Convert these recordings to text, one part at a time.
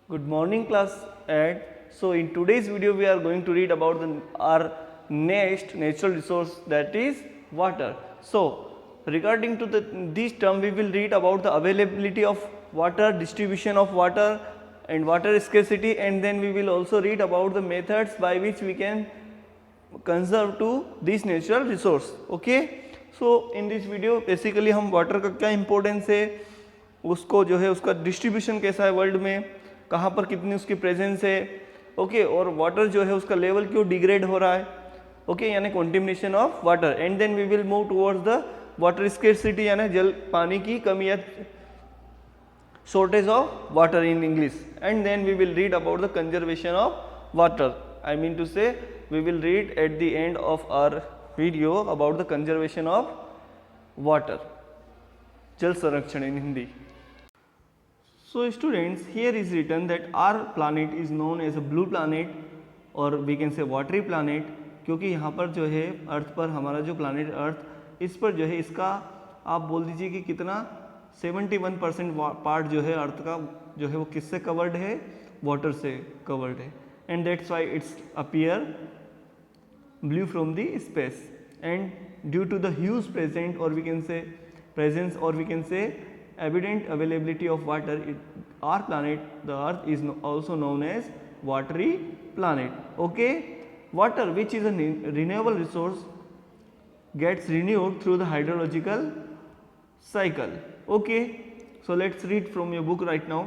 Good morning class 8. So in today's video we are going to read about our next natural resource, that is water. So regarding to this term we will read about the availability of water, distribution of water and water scarcity, and then we will also read about the methods by which we can conserve to this natural resource. Okay, so in this video basically हम water का क्या importance है, उसको जो है उसका distribution कैसा है वर्ल्ड में, कहाँ पर कितनी उसकी प्रेजेंस है, ओके, और वाटर जो है उसका लेवल क्यों डिग्रेड हो रहा है, ओके, यानी contamination of water, and then we will move towards the water scarcity, यानी जल पानी की कमी या shortage of water in English, and then we will read about the conservation of water. I mean to say we will read at the end of our video about the conservation of water, jal संरक्षण in Hindi. So students, here is written that our planet is known as a blue planet or we can say watery planet, क्योंकि यहाँ पर जो है अर्थ पर हमारा जो planet अर्थ, इस पर जो है इसका आप बोल दीजिए कि कितना 71% पार्ट जो है अर्थ का जो है वो किससे कवर्ड है, वाटर से कवर्ड है, and that's why it's appear blue from the space, and due to the huge present or we can say presence or we can say evident availability of water, our planet, the earth, is also known as watery planet. Okay, water, which is a renewable resource, gets renewed through the hydrological cycle. Okay, so let's read from your book right now.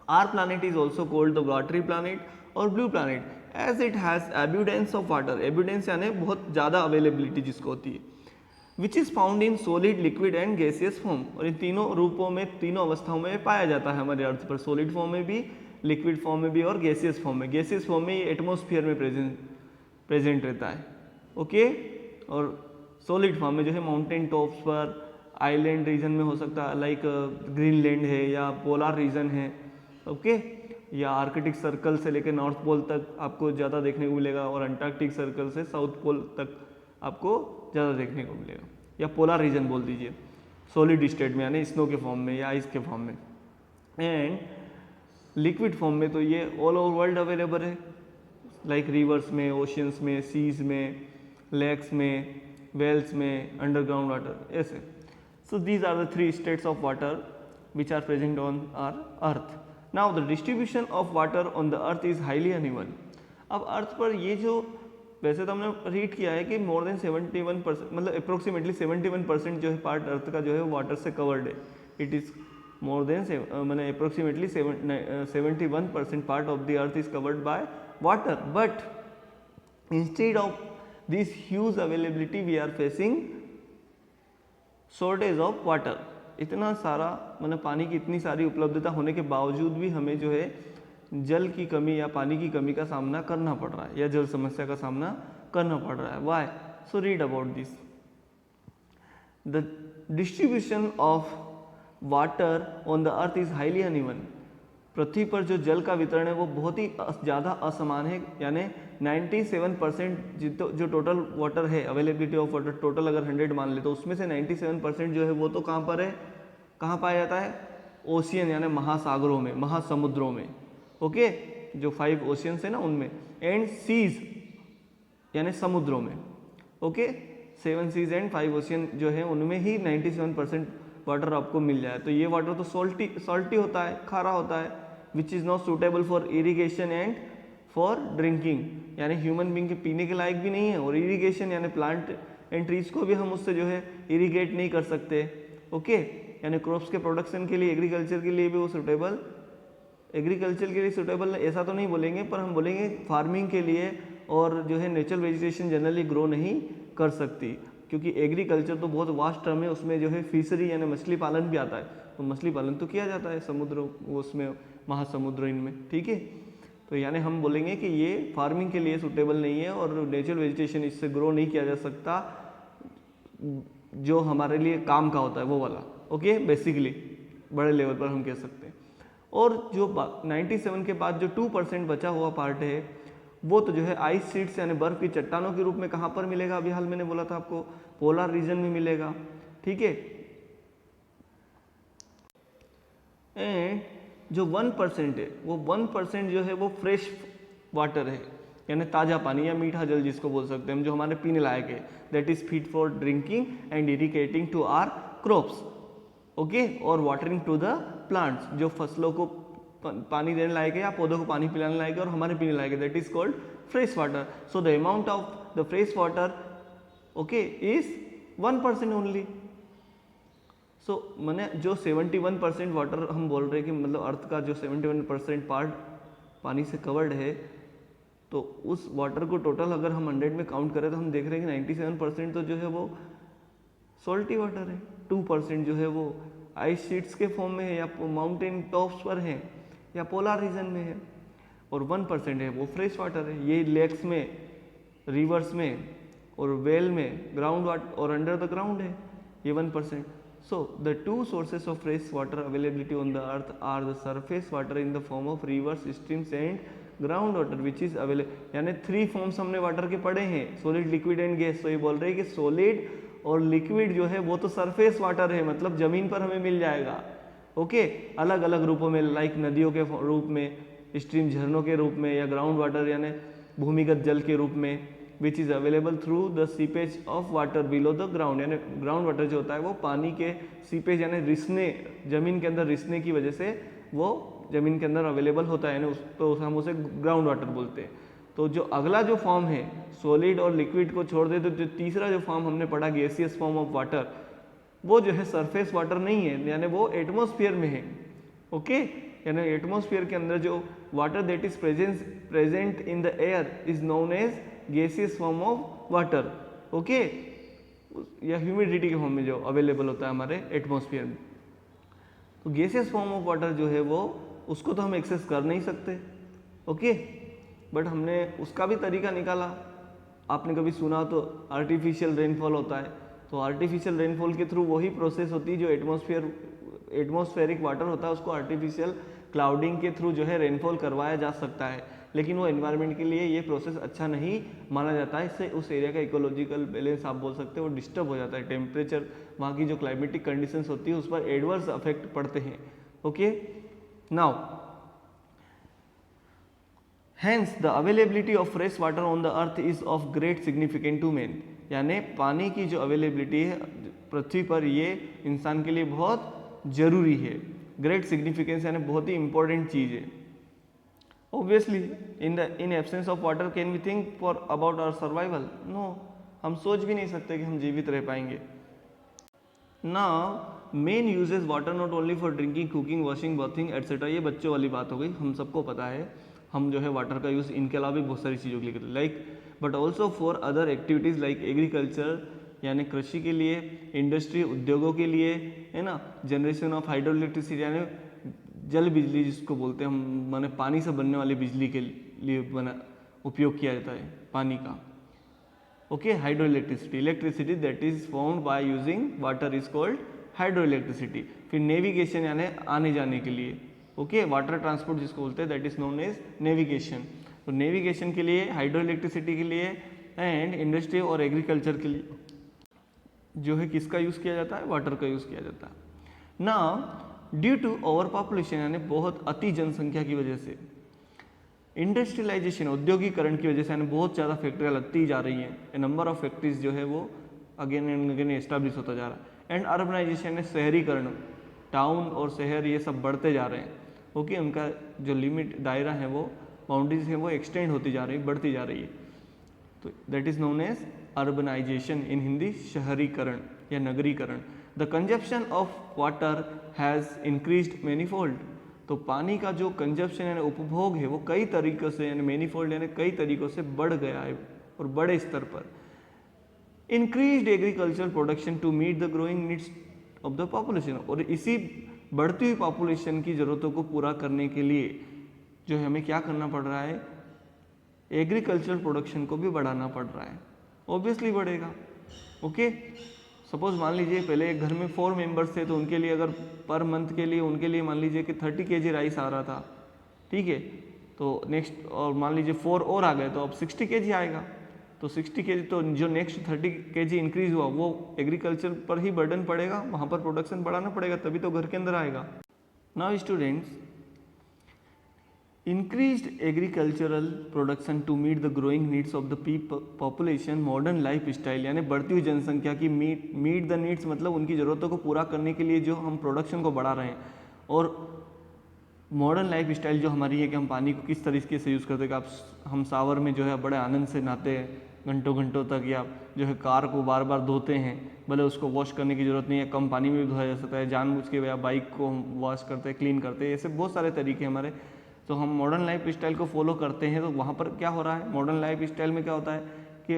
Our planet is also called the watery planet or blue planet as it has abundance of water. Abundance यानी बहुत ज़्यादा availability जिसको होती है, which is found in solid, liquid and gaseous form, और इन तीनों रूपों में, तीनों अवस्थाओं में पाया जाता है हमारे अर्थ पर, सॉलिड फॉर्म में भी, लिक्विड फॉर्म में भी और गैसियस फॉर्म में. गैसियस फॉर्म में ये एटमॉस्फेयर में प्रेजेंट रहता है. ओके, और सॉलिड फॉर्म में जो है माउंटेन टॉप्स पर, आइलैंड रीजन में हो सकता है, लाइक ग्रीनलैंड है या पोलर रीजन है, ओके, या आर्कटिक सर्कल से लेकर नॉर्थ पोल तक आपको ज़्यादा देखने को मिलेगा, और अंटार्कटिक सर्कल से साउथ पोल तक आपको ज़्यादा देखने को मिलेगा, या पोलर रीजन बोल दीजिए, सॉलिड स्टेट में यानी स्नो के फॉर्म में या आइस के फॉर्म में. एंड लिक्विड फॉर्म में तो ये ऑल ओवर वर्ल्ड अवेलेबल है, लाइक रिवर्स में, ओशियंस में, सीज में, लेक्स में, वेल्स में, अंडरग्राउंड वाटर, ऐसे. So these are the 3 states of water which are present on our earth. Now the distribution of water on the earth is highly uneven. अब earth पर ये जो, वैसे तो हमने रीड किया है कि मोर देन 71%, मतलब अप्रोक्सीमेटली 71% जो है पार्ट अर्थ का जो है वो वाटर से कवर्ड है. इट इज़ मोर देन मैंने approximately 71% part of the earth is covered by water, but instead of this huge availability we are facing shortage of water. इतना सारा, मतलब पानी की इतनी सारी उपलब्धता होने के बावजूद भी हमें जो है जल की कमी या पानी की कमी का सामना करना पड़ रहा है, या जल समस्या का सामना करना पड़ रहा है. Why? So read about this. The distribution of water on the earth is highly uneven. पृथ्वी पर जो जल का वितरण है वो बहुत ही ज़्यादा असमान है, यानी 97% जो टोटल वाटर है, अवेलेबिलिटी ऑफ वाटर टोटल अगर 100 मान ले तो उसमें से 97% जो है वो तो कहाँ पर है, कहाँ पाया जाता है, ओशियन यानी महासागरों में, महासमुद्रों में. ओके, जो 5 ओशियंस है ना उनमें, एंड सीज यानी समुद्रों में. ओके, 7 सीज एंड 5 ओशियन जो है उनमें ही 97% वाटर आपको मिल जाए. तो ये वाटर तो सॉल्टी होता है, खारा होता है, which is not suitable for irrigation and for drinking, यानी ह्यूमन बींग के पीने के लायक भी नहीं है, और इरीगेशन यानी प्लांट एंड ट्रीज को भी हम उससे जो है इरीगेट नहीं कर सकते. ओके, यानी क्रॉप्स के प्रोडक्शन के लिए, एग्रीकल्चर के लिए भी वो सूटेबल, एग्रीकल्चर के लिए सूटेबल ऐसा तो नहीं बोलेंगे, पर हम बोलेंगे फार्मिंग के लिए, और जो है नेचुरल वेजिटेशन जनरली ग्रो नहीं कर सकती, क्योंकि एग्रीकल्चर तो बहुत वास्ट टर्म है, उसमें जो है फिशरी यानी मछली पालन भी आता है. तो मछली पालन तो किया जाता है समुद्र, उसमें महासमुद्र इनमें, ठीक है. तो यानी हम बोलेंगे कि ये फार्मिंग के लिए सूटेबल नहीं है, और नेचुरल वेजिटेशन इससे ग्रो नहीं किया जा सकता, जो हमारे लिए काम का होता है वो वाला. ओके, बेसिकली बड़े लेवल पर हम कह सकते हैं. और जो 97 के बाद जो 2% बचा हुआ पार्ट है, वो तो जो है आइस शीट्स यानी बर्फ की चट्टानों के रूप में कहाँ पर मिलेगा, अभी हाल मैंने बोला था आपको, पोलर रीजन में मिलेगा. ठीक है, एंड जो 1% है वो 1% जो है वो फ्रेश वाटर है, यानी ताज़ा पानी या मीठा जल जिसको बोल सकते हैं हम, जो हमारे पीने लायक है, that is fit for drinking and irrigating to our crops, okay, और वाटरिंग टू द प्लांट्स, जो फसलों को पानी देने लायक है या पौधों को पानी पिलाने लायक है और हमारे पीने लायक है, that is called fresh water. So the amount of the fresh water okay is 1% only. So मैंने जो 71% वाटर हम बोल रहे हैं कि मतलब अर्थ का जो 71% पार्ट पानी से कवर्ड है, तो उस वाटर को टोटल अगर हम 100 में काउंट करें तो हम देख रहे हैं कि 97% तो जो है वो सॉल्टी वाटर है, 2% जो है वो आइस शीट्स के फॉर्म में है या माउंटेन टॉप्स पर है या पोलर रीजन में है, और 1% है वो फ्रेश वाटर है. ये लेक्स में, रिवर्स में और वेल में, ग्राउंड वाटर और अंडर द ग्राउंड है, ये 1%. So the two sources of fresh water availability on the earth are the surface water in the form of rivers, streams and ground water which is available. यानी 3 forms हमने water के पढ़े हैं, solid, liquid and gas. तो ये बोल रहे हैं कि सॉलिड और लिक्विड जो है वो तो सरफेस वाटर है, मतलब जमीन पर हमें मिल जाएगा, ओके, अलग अलग रूपों में, लाइक नदियों के रूप में, स्ट्रीम झरनों के रूप में, या ग्राउंड वाटर यानी भूमिगत जल के रूप में, which is available through the seepage of water below the ground. यानी ग्राउंड वाटर जो होता है वो पानी के सीपेज यानी रिसने, जमीन के अंदर रिसने की वजह से वो जमीन के अंदर अवेलेबल होता है, यानी तो हम उसे ग्राउंड वाटर बोलते हैं. तो जो अगला जो फॉर्म है सॉलिड और लिक्विड को छोड़ दे तो जो तीसरा जो फॉर्म हमने पढ़ा गैसियस फॉर्म ऑफ वाटर, वो जो है सरफेस वाटर नहीं है, यानी वो एटमॉस्फेयर में है, ओके. यानी एटमॉस्फेयर के अंदर जो water that is present in the air is known as gaseous form of water, okay, या ह्यूमिडिटी के फॉर्म में जो अवेलेबल होता है हमारे एटमॉस्फेयर में. तो गैसियस फॉर्म ऑफ वाटर जो है वो उसको तो हम एक्सेस कर नहीं सकते, ओके, बट हमने उसका भी तरीका निकाला. आपने कभी सुना तो आर्टिफिशियल रेनफॉल होता है, तो आर्टिफिशियल रेनफॉल के थ्रू वही प्रोसेस होती है जो एटमॉस्फेरिक वाटर होता है, उसको आर्टिफिशियल क्लाउडिंग के थ्रू जो है रेनफॉल करवाया जा सकता है, लेकिन वो एनवायरनमेंट के लिए ये प्रोसेस अच्छा नहीं माना जाता है. इससे उस एरिया का इकोलॉजिकल बैलेंस आप बोल सकते हो वो डिस्टर्ब हो जाता है, टेम्परेचर, वहाँ की जो क्लाइमेटिक कंडीशंस होती है उस पर एडवर्स अफेक्ट पड़ते हैं, okay. Now hence the availability of fresh water on the earth is of great significant to man. यानी पानी की जो अवेलेबिलिटी है पृथ्वी पर ये इंसान के लिए बहुत जरूरी है. ग्रेट सिग्निफिकेंस यानी बहुत ही इंपॉर्टेंट चीज़ है. Obviously, in absence of water, can we think for about our survival? No, हम सोच भी नहीं सकते कि हम जीवित रह पाएंगे. Now, main uses water not only for drinking, cooking, washing, bathing, etc. ये बच्चों वाली बात हो गई, हम सबको पता है. हम जो है वाटर का यूज़ इनके अलावा भी बहुत सारी चीज़ों के लिए करते हैं, like but also for other activities like agriculture यानी कृषि के लिए, इंडस्ट्री उद्योगों के लिए, है ना, जनरेशन ऑफ हाइड्रो इलेक्ट्रिसिटी यानी जल बिजली जिसको बोलते हैं हम, माने पानी से बनने वाली बिजली के लिए बना उपयोग किया जाता है पानी का, okay. Hydro electricity, electricity that is found by using water is called hydro electricity. फिर नेविगेशन यानी आने जाने के लिए, ओके, वाटर ट्रांसपोर्ट जिसको बोलते हैं that is known as navigation. तो नेविगेशन के लिए, हाइड्रो इलेक्ट्रिसिटी के लिए एंड इंडस्ट्री और एग्रीकल्चर के लिए जो है किसका यूज़ किया जाता है, वाटर का यूज़ किया जाता है. ना ड्यू टू ओवर पॉपुलेशन यानी बहुत अति जनसंख्या की वजह से, इंडस्ट्रियलाइजेशन औद्योगिकरण की वजह से यानी बहुत ज़्यादा फैक्ट्रियाँ लगती जा रही हैं, नंबर ऑफ फैक्ट्रीज जो है वो अगेन एंड अगेन एस्टाब्लिश होता जा रहा है. एंड अर्बनाइजेशन है शहरीकरण, टाउन और शहर ये सब बढ़ते जा रहे हैं, ओके. उनका जो लिमिट दायरा है वो बाउंड्रीज है वो एक्सटेंड होती जा रही है, बढ़ती जा रही है. तो that is known as urbanisation, in Hindi शहरीकरण या नगरीकरण. The consumption of water has increased manifold. तो पानी का जो कंजप्शन यानी उपभोग है वो कई तरीक़ों से यानी मैनीफोल्ड यानी कई तरीक़ों से बढ़ गया है और बड़े स्तर पर. Increased agriculture production to meet the growing needs of the population. और इसी बढ़ती हुई पॉपुलेशन की ज़रूरतों को पूरा करने के लिए जो है हमें क्या करना पड़ रहा है, एग्रीकल्चर प्रोडक्शन को भी बढ़ाना पड़ रहा है. ऑब्वियसली बढ़ेगा, ओके. सपोज मान लीजिए पहले एक घर में 4 मेंबर्स थे, तो उनके लिए अगर पर मंथ के लिए उनके लिए मान लीजिए कि 30 kg राइस आ रहा था, ठीक है. तो नेक्स्ट और मान लीजिए 4 और आ गए तो अब 60 kg आएगा. तो 60 kg तो जो नेक्स्ट 30 kg इंक्रीज हुआ वो एग्रीकल्चर पर ही बर्डन पड़ेगा, वहाँ पर प्रोडक्शन बढ़ाना पड़ेगा, तभी तो घर के अंदर आएगा. Now students, increased agricultural production to meet the growing needs of the population, modern life style यानी बढ़ती हुई जनसंख्या की मीट द नीड्स मतलब उनकी ज़रूरतों को पूरा करने के लिए जो हम प्रोडक्शन को बढ़ा रहे हैं, और मॉडर्न लाइफ स्टाइल जो हमारी है कि हम पानी को किस तरीके से यूज़ करते हैं। आप हम शावर में जो है बड़े आनंद से नहाते हैं घंटों घंटों तक, या जो है कार को बार बार धोते हैं, भले उसको वॉश करने की ज़रूरत नहीं है, कम पानी में भी धोया जा सकता है, जानबूझ के या बाइक को हम वॉश करते हैं, क्लीन करते हैं, ऐसे बहुत सारे तरीके हमारे। तो हम मॉडर्न लाइफ स्टाइल को फॉलो करते हैं, तो वहाँ पर क्या हो रहा है, मॉडर्न लाइफ स्टाइल में क्या होता है कि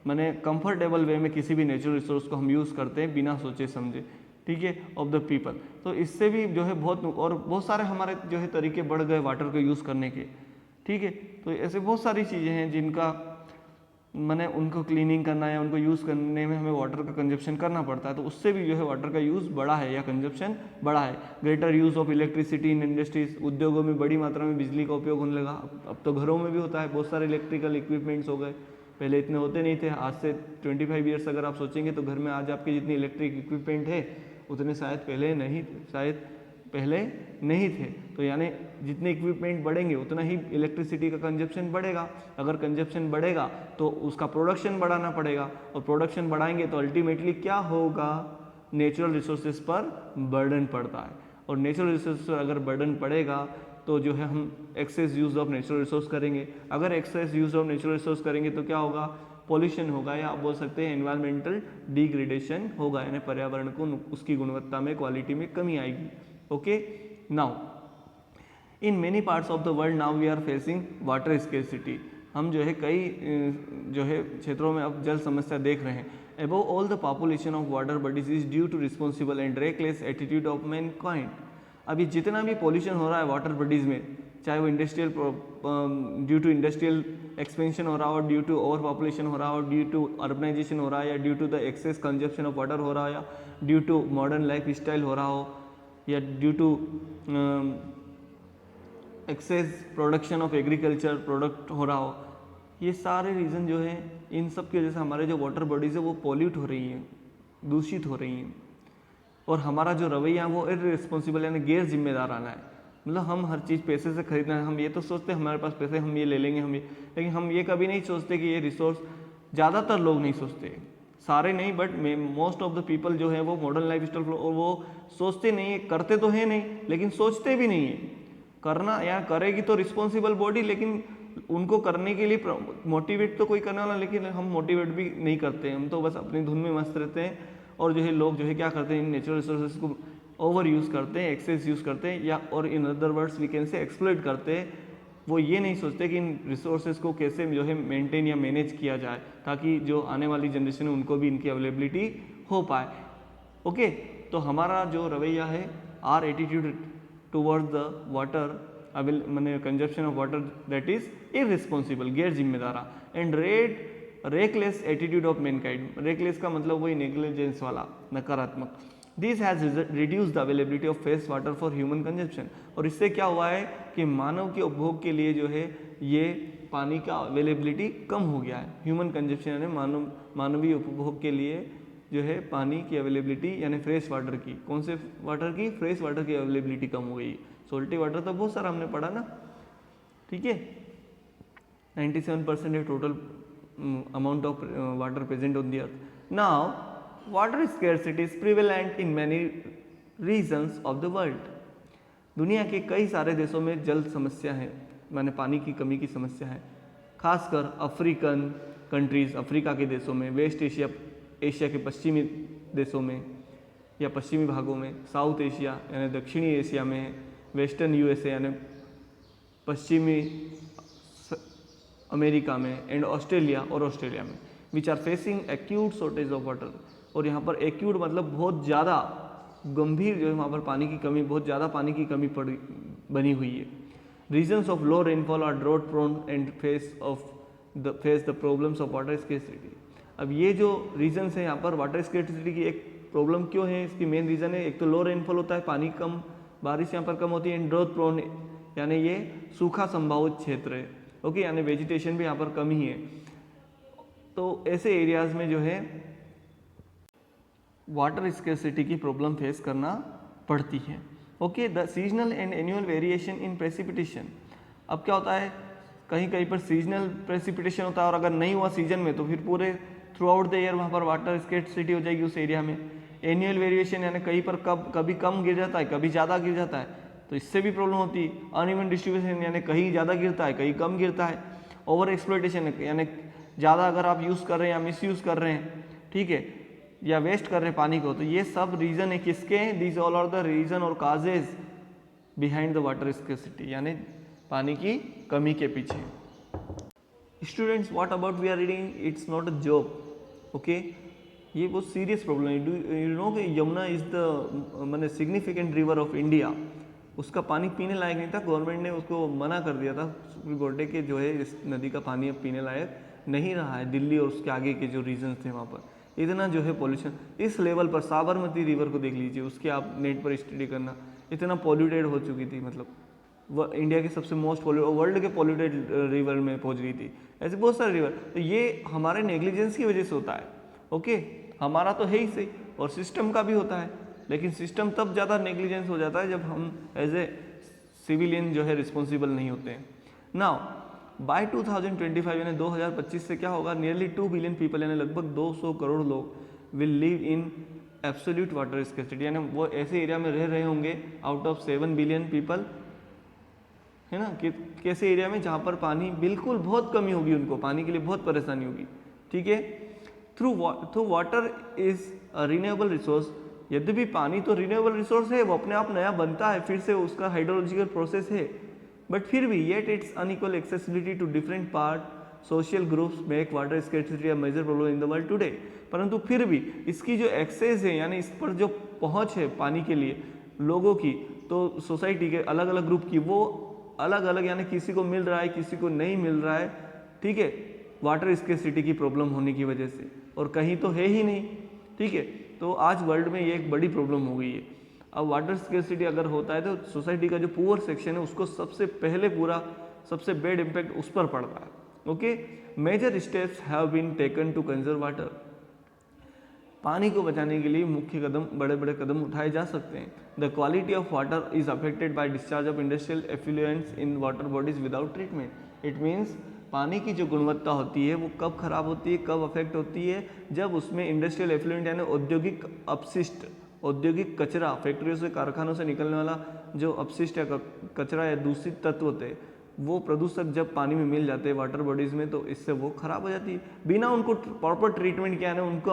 मैंने कंफर्टेबल वे में किसी भी नेचुरल रिसोर्स को हम यूज़ करते हैं बिना सोचे समझे, ठीक है, ऑफ द पीपल। तो इससे भी जो है बहुत सारे हमारे जो है तरीके बढ़ गए वाटर को यूज़ करने के, ठीक है। तो ऐसे बहुत सारी चीज़ें हैं जिनका मैंने उनको क्लीनिंग करना है, उनको यूज़ करने में हमें वाटर का कंजप्शन करना पड़ता है, तो उससे भी जो है वाटर का यूज़ बढ़ा है या कंजप्शन बढ़ा है। Greater use of electricity in industries, उद्योगों में बड़ी मात्रा में बिजली का उपयोग होने लगा। अब तो घरों में भी होता है, बहुत सारे इलेक्ट्रिकल इक्विपमेंट्स हो गए, पहले इतने होते नहीं थे। आज से 25 ईयर्स अगर आप सोचेंगे तो घर में आज आपके जितनी इलेक्ट्रिक इक्विपमेंट है उतने शायद पहले नहीं थे। तो यानी जितने इक्विपमेंट बढ़ेंगे उतना ही इलेक्ट्रिसिटी का कंजप्शन बढ़ेगा। अगर कंजप्शन बढ़ेगा तो उसका प्रोडक्शन बढ़ाना पड़ेगा, और प्रोडक्शन बढ़ाएंगे तो अल्टीमेटली क्या होगा, नेचुरल रिसोर्सेज पर बर्डन पड़ता है, और नेचुरल रिसोर्स पर अगर बर्डन पड़ेगा तो जो है हम excess use of natural resource करेंगे। अगर excess use of natural resource करेंगे तो क्या होगा, पॉल्यूशन होगा, या आप बोल सकते हैं एनवायरमेंटल डिग्रेडेशन होगा, यानी पर्यावरण को उसकी गुणवत्ता में, क्वालिटी में कमी आएगी। Okay, now in many parts of the world now we are facing water scarcity. हम जो है कई जो है क्षेत्रों में अब जल समस्या देख रहे हैं। Above all the population of water bodies is due to responsible and reckless attitude of mankind. अभी जितना भी पॉल्यूशन हो रहा है वाटर बॉडीज़ में, चाहे वो industrial due to industrial expansion हो रहा हो, ड्यू टू ओवर पॉपुलेशन हो रहा हो, ड्यू टू अर्बनाइजेशन हो रहा है, या due to the excess consumption of water हो रहा है, या due to modern life style हो रहा हो, या due to excess production of agriculture product हो रहा हो, ये सारे रीज़न जो है इन सब की वजह से हमारे जो वाटर बॉडीज़ है वो पॉल्यूट हो रही हैं, दूषित हो रही हैं, और हमारा जो रवैया वो इररिस्पॉन्सिबल यानी गैर जिम्मेदाराना है। मतलब हम हर चीज़ पैसे से खरीदना है, हम ये तो सोचते हैं हमारे पास पैसे हम ये ले लेंगे, हम ये, लेकिन हम ये कभी नहीं सोचते कि ये रिसोर्स, ज़्यादातर लोग नहीं सोचते, सारे नहीं but most of the people जो है वो मॉडर्न लाइफ स्टाइल और वो सोचते नहीं है, करते तो है नहीं लेकिन सोचते भी नहीं है। करना या करेगी तो रिस्पॉन्सिबल बॉडी, लेकिन उनको करने के लिए मोटिवेट तो कोई करने वाला, लेकिन हम मोटिवेट भी नहीं करते, हम तो बस अपनी धुन में मस्त रहते हैं। और जो है लोग जो है क्या करते हैं, इन नेचुरल रिसोर्सेज को ओवर यूज़ करते हैं, एक्सेस यूज़ करते हैं, या और in other words we can say exploit करते हैं। वो ये नहीं सोचते कि इन रिसोर्सेज को कैसे जो है मेंटेन या मैनेज किया जाए, ताकि जो आने वाली जनरेशन है उनको भी इनकी अवेलेबिलिटी हो पाए। ओके, तो हमारा जो रवैया है, or attitude towards the water मैंने consumption of water that is irresponsible, गैर जिम्मेदारा, and reckless attitude of mankind. Reckless का मतलब वही नेग्लिजेंस वाला, नकारात्मक। This has reduce the availability of fresh water for human consumption. और इससे क्या हुआ है कि मानव के उपभोग के लिए जो है ये पानी का अवेलेबिलिटी कम हो गया है। ह्यूमन कंजप्शन यानी मानवीय उपभोग के लिए जो है पानी की अवेलेबिलिटी यानी फ्रेश वाटर की, कौन से वाटर की, फ्रेश वाटर की अवेलेबिलिटी कम हो गई। सोल्टी वाटर तो बहुत सारा हमने पढ़ा ना, ठीक है। 97% है total amount of water present on the earth. Now, water scarcity is prevalent in many regions of the world. दुनिया के कई सारे देशों में जल समस्या है, माने पानी की कमी की समस्या है, खासकर अफ्रीकन कंट्रीज, अफ्रीका के देशों में, वेस्ट एशिया के पश्चिमी देशों में या पश्चिमी भागों में, साउथ एशिया यानी दक्षिणी एशिया में, वेस्टर्न यूएसए यानी पश्चिमी अमेरिका में, एंड ऑस्ट्रेलिया में, which are facing acute shortage of water. और यहाँ पर एक्यूट मतलब बहुत ज़्यादा गंभीर जो है वहाँ पर पानी की कमी, बहुत ज़्यादा पानी की कमी बनी हुई है। Regions of low rainfall are drought prone and face the problems of water scarcity. अब ये जो रीजन्स है यहाँ पर वाटर स्केर्सिटी की एक प्रॉब्लम क्यों है, इसकी मेन रीज़न है एक तो लो रेनफॉल होता है, पानी कम, बारिश यहाँ पर कम होती है, एंड ड्रॉट प्रोन यानी ये सूखा संभावित क्षेत्र है, ओके, यानी वेजिटेशन भी यहाँ पर कम ही है। तो ऐसे एरियाज में जो है वाटर स्केर्सिटी की प्रॉब्लम फेस करना पड़ती है। Okay, the seasonal and annual variation in precipitation, अब क्या होता है, कहीं कहीं पर सीजनल प्रेसिपिटेशन होता है और अगर नहीं हुआ सीजन में तो फिर पूरे थ्रू आउट द ईयर वहाँ पर वाटर स्केर्सिटी हो जाएगी उस एरिया में। एनुअल वेरिएशन यानी कहीं पर कभी कम गिर जाता है, कभी ज़्यादा गिर जाता है, तो इससे भी प्रॉब्लम होती है। अनइवन डिस्ट्रीब्यूशन यानी कहीं ज़्यादा गिरता है, कहीं कम गिरता है। ओवर एक्सप्लॉइटेशन यानी ज़्यादा अगर आप यूज़ कर रहे हैं या मिस यूज़ कर रहे हैं, ठीक है, या वेस्ट कर रहे हैं पानी को, तो ये सब रीज़न है किसके, this all are the reason or causes behind the water scarcity, यानी पानी की कमी के पीछे। Students, what about we are reading, it's not a job, okay, ये बहुत सीरियस प्रॉब्लम है। यू नो कि यमुना इज़ द मैंने सिग्निफिकेंट रिवर ऑफ इंडिया, उसका पानी पीने लायक नहीं था, गवर्नमेंट ने उसको मना कर दिया था सुप्रीम कोर्ट ने कि जो है इस नदी का पानी अब पीने लायक नहीं रहा है। दिल्ली और उसके आगे के जो रीजन थे वहाँ पर इतना जो है पॉल्यूशन इस लेवल पर, साबरमती रिवर को देख लीजिए, उसके आप नेट पर स्टडी करना, इतना पॉल्यूटेड हो चुकी थी, मतलब वह इंडिया के सबसे मोस्ट वर्ल्ड के पॉल्यूटेड रिवर में पहुंच गई थी। ऐसे बहुत सारे रिवर, तो ये हमारे नेग्लिजेंस की वजह से होता है, ओके, हमारा तो है ही सही और सिस्टम का भी होता है, लेकिन सिस्टम तब ज़्यादा नेग्लिजेंस हो जाता है जब हम एज ए सिविलियन जो है रिस्पॉन्सिबल नहीं होते हैं। नाउ बाय 2025 यानी 2025 से क्या होगा, नियरली 2 बिलियन पीपल यानी लगभग 200 करोड़ लोग will live in absolute water scarcity, यानी वो ऐसे एरिया में रह रहे होंगे आउट ऑफ 7 बिलियन पीपल, है ना, कि कैसे एरिया में जहाँ पर पानी बिल्कुल बहुत कमी होगी, उनको पानी के लिए बहुत परेशानी होगी, ठीक है। Through water is a renewable resource, यद्यपि पानी तो रिन्यूएबल रिसोर्स है, वो अपने आप नया बनता है, फिर से उसका हाइड्रोलॉजिकल प्रोसेस है, बट फिर भी yet its unequal accessibility to different part social groups make water scarcity a major problem in the world today. परंतु फिर भी इसकी जो एक्सेस है यानी इस पर जो पहुंच है पानी के लिए लोगों की, तो सोसाइटी के अलग अलग ग्रुप की, वो अलग अलग, यानी किसी को मिल रहा है किसी को नहीं मिल रहा है, ठीक है, वाटर स्कैर्सिटी की प्रॉब्लम होने की वजह से, और कहीं तो है ही नहीं, ठीक है। तो आज वर्ल्ड में ये एक बड़ी प्रॉब्लम हो गई है। अब वाटर स्कैर्सिटी अगर होता है तो सोसाइटी का जो पुअर सेक्शन है उसको सबसे पहले पूरा सबसे बैड इम्पैक्ट उस पर पड़ता है, okay. Major steps have been taken to conserve water, पानी को बचाने के लिए मुख्य कदम, बड़े बड़े कदम उठाए जा सकते हैं। The quality of water is affected by discharge of industrial effluents in water bodies without treatment. It means पानी की जो गुणवत्ता होती है वो कब खराब होती है, कब अफेक्ट होती है, जब उसमें इंडस्ट्रियल एफ्लुएंट यानी औद्योगिक अपशिष्ट, औद्योगिक कचरा, फैक्ट्रियों से कारखानों से निकलने वाला जो अपशिष्ट या कचरा या दूषित तत्व होते हैं, वो प्रदूषक जब पानी में मिल जाते हैं वाटर बॉडीज में, तो इससे वो खराब हो जाती है बिना उनको प्रॉपर ट्रीटमेंट किया है। उनको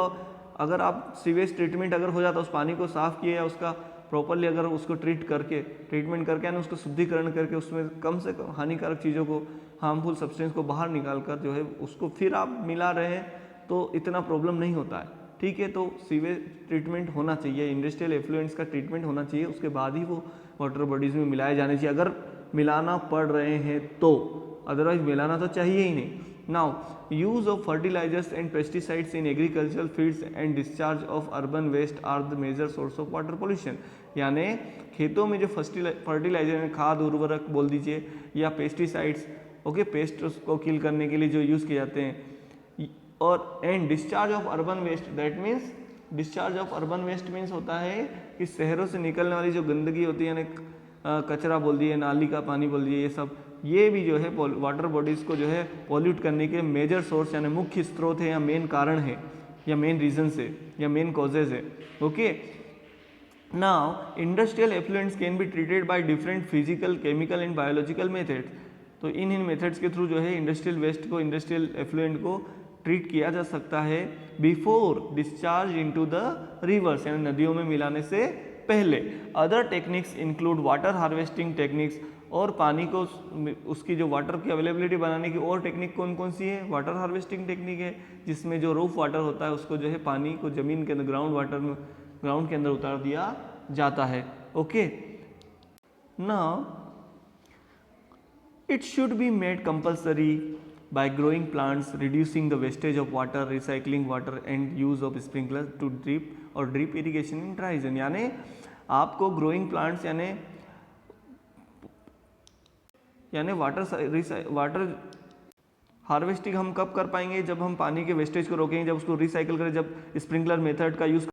अगर आप सीवेज ट्रीटमेंट अगर हो जाता, उस पानी को साफ किए या उसका प्रॉपरली अगर उसको ट्रीटमेंट करके यानी उसको शुद्धिकरण करके उसमें कम से कम हानिकारक चीज़ों को, हार्मफुल सब्सटेंस को बाहर निकाल कर जो है उसको फिर आप मिला रहे हैं, तो इतना प्रॉब्लम नहीं होता है, ठीक है। तो सीवेज ट्रीटमेंट होना चाहिए, इंडस्ट्रियल एफ्लुएंट्स का ट्रीटमेंट होना चाहिए, उसके बाद ही वो वाटर बॉडीज़ में मिलाए जाने चाहिए, अगर मिलाना पड़ रहे हैं तो, अदरवाइज मिलाना तो चाहिए ही नहीं। Now use of fertilisers and pesticides in agricultural fields and discharge of urban waste are the major source of water pollution, यानी खेतों में जो फर्टिलाइजर, खाद उर्वरक बोल दीजिए, या पेस्टिसाइड्स, ओके, पेस्ट को किल करने के लिए जो यूज़ किए जाते हैं, और and discharge of urban waste, that means discharge of urban waste means होता है कि शहरों से निकलने वाली जो गंदगी होती है, यानी कचरा बोल दिए, नाली का पानी बोल दिए, ये सब, ये भी जो है वाटर बॉडीज़ को जो है पॉल्यूट करने के मेजर सोर्स यानी मुख्य स्रोत है, या मेन कारण है, या मेन रीजन है, या मेन कॉजेज है, okay. Now industrial effluents can be treated by different physical, chemical and biological methods, तो इन मेथड्स के थ्रू जो है इंडस्ट्रियल वेस्ट को, इंडस्ट्रियल एफ्लुएंट को ट्रीट किया जा सकता है before discharge into the reverse, यानी नदियों में मिलाने से पहले। Other techniques include water harvesting techniques, और पानी को उसकी जो वाटर की अवेलेबिलिटी बनाने की और टेक्निक कौन कौन सी है, वाटर हार्वेस्टिंग टेक्निक है, जिसमें जो रूफ वाटर होता है उसको जो है पानी को जमीन के अंदर, ग्राउंड वाटर में, ग्राउंड के अंदर उतार दिया जाता है, okay. Now it should be made compulsory by growing plants, reducing the wastage of water, recycling water and use of sprinklers to drip or drip irrigation in dry zone, यानी आपको growing plants यानी water harvesting हम कब कर पाएंगे, जब हम पानी के वेस्टेज को रोकेंगे, जब उसको रिसाइकल करें, जब स्प्रिंकलर मेथड का यूज़